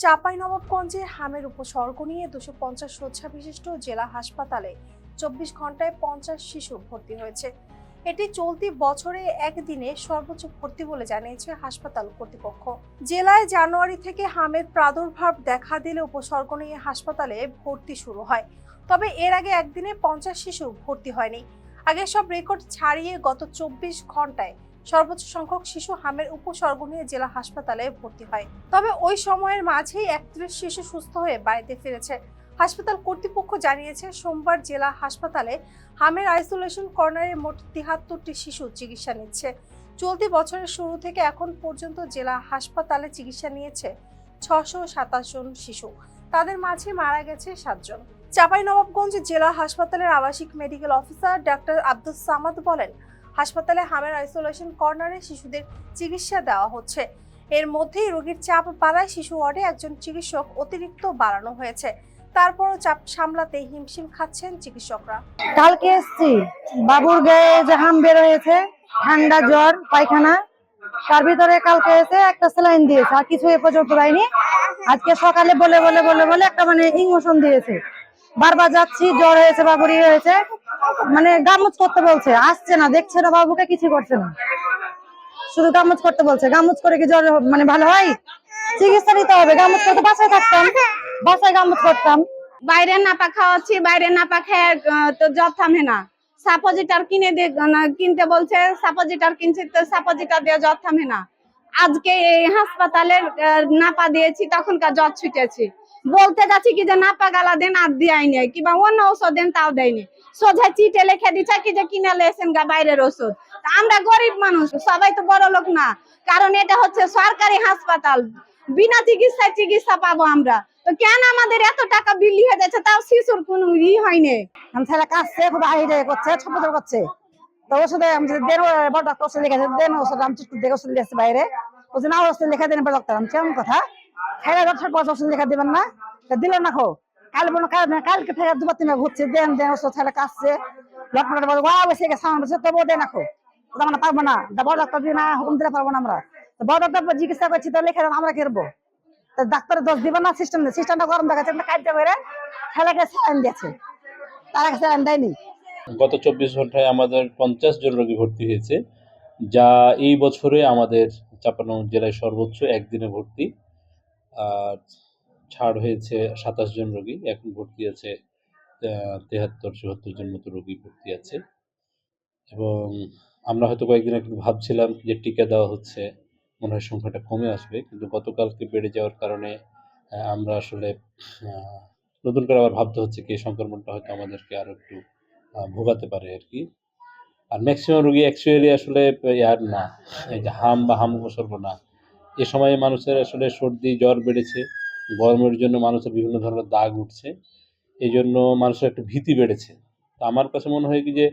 চাঁপাইনবাবগঞ্জে হামের উপসর্গ নিয়ে 250 শয্যা বিশিষ্ট জেলা হাসপাতালে 24 ঘন্টায় 50 শিশু ভর্তি হয়েছে। এটি চলতি বছরে একদিনে সর্বোচ্চ ভর্তি বলে জানিয়েছে হাসপাতাল কর্তৃপক্ষ। জেলায় জানুয়ারি থেকে হামের প্রাদুর্ভাব দেখা দিলে উপসর্গ নিয়ে হাসপাতালে ভর্তি শুরু হয়। তবে এর আগে একদিনে 50 শিশু ভর্তি হয়নি। আগে সব রেকর্ড ছাড়িয়ে গত 24 ঘন্টায় সর্বোচ্চ সংখ্যক শিশু হামের উপসর্গ নিয়ে জেলা হাসপাতালে ভর্তি হয়। তবে ওই সময়ের মাঝেই 31 শিশু সুস্থ হয়ে বাড়িতে ফিরেছে। হাসপাতাল কর্তৃপক্ষ জানিয়েছে, সোমবার জেলা হাসপাতালে হামের আইসোলেশন কর্নারে মোট 73টি শিশু চিকিৎসা নিচ্ছে। চলতি বছরের শুরু থেকে এখন পর্যন্ত জেলা হাসপাতালে চিকিৎসা নিয়েছে 627 জন শিশু। তাদের মাঝে মারা গেছে 7 জন। চাঁপাইনবাবগঞ্জ জেলা হাসপাতালের আবাসিক medical officer doctor Abdus Samad বলেন, হাসপাতালে হামের আইসোলেশন কর্নারে শিশুদের চিকিৎসা দেওয়া হচ্ছে। এর মধ্যেই রোগীর চাপ বাড়ায় শিশু ওয়ার্ডে একজন চিকিৎসক অতিরিক্ত বাড়ানো হয়েছে। তারপরও চাপ সামলাতে হিমশিম খাচ্ছেন চিকিৎসকরা। কালকে এসছি, বাবুর গায়ে যে হাম বের হয়েছে, ঠান্ডা, জ্বর, পায়খানা, তার ভিতরে কালকে এসে একটা স্যালাইন দিয়েছে, আর কিছু এ পর্যন্ত দেয়নি। আজকে সকালে বলে বলে বলে বলে একটা ইঞ্জেকশন দিয়েছে। বারবার যাচ্ছি, জ্বর হয়েছে, বাবুরই হয়েছে, গামুচ করতে বলছে, আসছে না, দেখছে না, বাবুকে কিছু করছে না, শুধু গামুচ করতে বলছে। গামুচ করে কি জ্বর ভালো হয়? চিকিৎসা নিতে হবে। গামুচ করতে বাসায় থাকতাম, বাসায় গামুচ করতাম। বাইরে নাপা খাওয়াচ্ছি, বাইরে নাপা খেয়ে তো জ্বর থামে না। সাপোজিটার কিনতে বলছে, সাপোজিটার কিনছে, তো সাপোজিটার দিয়ে জ্বর থামে না। আজকে এই হাসপাতালের নাপা দিয়েছি, তখনকার জ্বর ছুটেছি। বলতে যাচ্ছি কি যে নাপা গালা দেন, আর দেয় নাই, কিংবা অন্য ওষুধ দেন, তাও দেয়নি। সোজা চিটে লিখে দিচ্ছে কি যে কিনে লেছেন গা বাইরের ওষুধ। আমরা গরিব মানুষ, সবাই তো বড় লোক না, কারণ এটা হচ্ছে সরকারি হাসপাতাল। বিনা চিকিৎসায় চিকিৎসা পাবো আমরা, তো কেন আমাদের এত টাকা বিল হয়ে যাচ্ছে, তাও শিশুর কোনো হয়নি। ছেলে কাশছে, খুব হাইডে করছে, ছপছপ করছে, তো ওষুধে দেন, বড় ডাক্তার ওষুধ লিখে দেন, ওষুধ আমি চিটকুট দেখে ওষুধ দিয়েছে বাইরে, ওষুধ না, ওষুধ লিখে দেন বড় ডাক্তার। আমি কেমন কথা, খেলে ডক্টর পাঁচ ওষুধ লিখে দিবেন না, দিল না খো। কালকে থেকে 2-3 ঘুরছে, দেন দেন ওষুধ, ছেলে কাশছে, ডক্টর বলবো বসে গেছে, তবুও দেন না খো, আমরা পারবো না, বড় ডাক্তার দিয়ে না হুকুম দিতে পারবো না আমরা। বড় ডাক্তার চিকিৎসা করছি, তো লিখে আমরা কেরবো, ডাক্তারের দোষ দিবেন না, সিস্টেমটা গরম দেখাচ্ছে, কাজটা করে ছেলেকে স্যালাইন দিয়েছে, তার আগে স্যালাইন দেয়নি। গত 24 ঘন্টায় আমাদের 50 জন রোগী ভর্তি হয়েছে, যা এই বছরে আমাদের চাঁপাইনবাবগঞ্জ জেলায় সর্বোচ্চ একদিনে ভর্তি। আর ছাড় হয়েছে 27 জন রোগী, এখন ভর্তি আছে 73-74 জন মতো রোগী ভর্তি আছে। এবং আমরা হয়তো কয়েকদিন একটু ভাবছিলাম যে টিকা দেওয়া হচ্ছে, মনে হয় সংখ্যাটা কমে আসবে, কিন্তু গতকালকে বেড়ে যাওয়ার কারণে আমরা আসলে নতুন করে আবার ভাবতে হচ্ছে কি সংক্রমণটা হয়তো আমাদেরকে আরো একটু ভোগাতে পারে আর কি। আর ম্যাক্সিমাম রোগী অ্যাকচুয়ালি আসলে আর না, এই যে হাম বা হাম উপসর্গ না। এ সময়ে মানুষের আসলে সর্দি জ্বর বেড়েছে, গরমের জন্য মানুষের বিভিন্ন ধরনের দাগ উঠছে, এই জন্য মানুষের একটু ভীতি বেড়েছে। তো আমার কাছে মনে হয় কি যে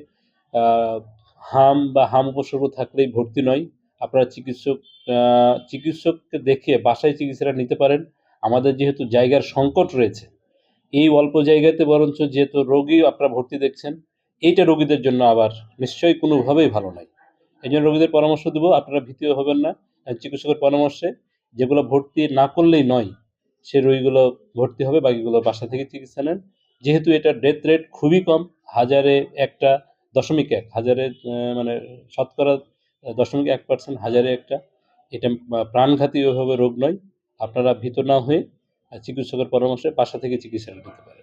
হাম বা হাম উপসর্গ থাকলেই ভর্তি নয়, আপনারা চিকিৎসককে দেখে বাসায় চিকিৎসাটা নিতে পারেন। আমাদের যেহেতু জায়গার সংকট রয়েছে, এই অল্প জায়গাতে বরঞ্চ যেহেতু রোগী আপনারা ভর্তি দেখছেন, এইটা রোগীদের জন্য আবার নিশ্চয়ই কোনোভাবেই ভালো নয়। এই জন্য রোগীদের পরামর্শ দেবো, আপনারা ভীতিও হবেন না, চিকিৎসকের পরামর্শে যেগুলো ভর্তি না করলেই নয় সে রোগীগুলো ভর্তি হবে, বাকিগুলো বাসা থেকে চিকিৎসা নেন। যেহেতু এটা ডেথ রেট খুবই কম, 1000-1 হাজারে শতকরা 0.1%, 1000-1, এটা প্রাণঘাতী ওইভাবে রোগ নয়। আপনারা ভীত না হয়ে চিকিৎসকের পরামর্শে বাসা থেকে চিকিৎসা নিতে পারেন।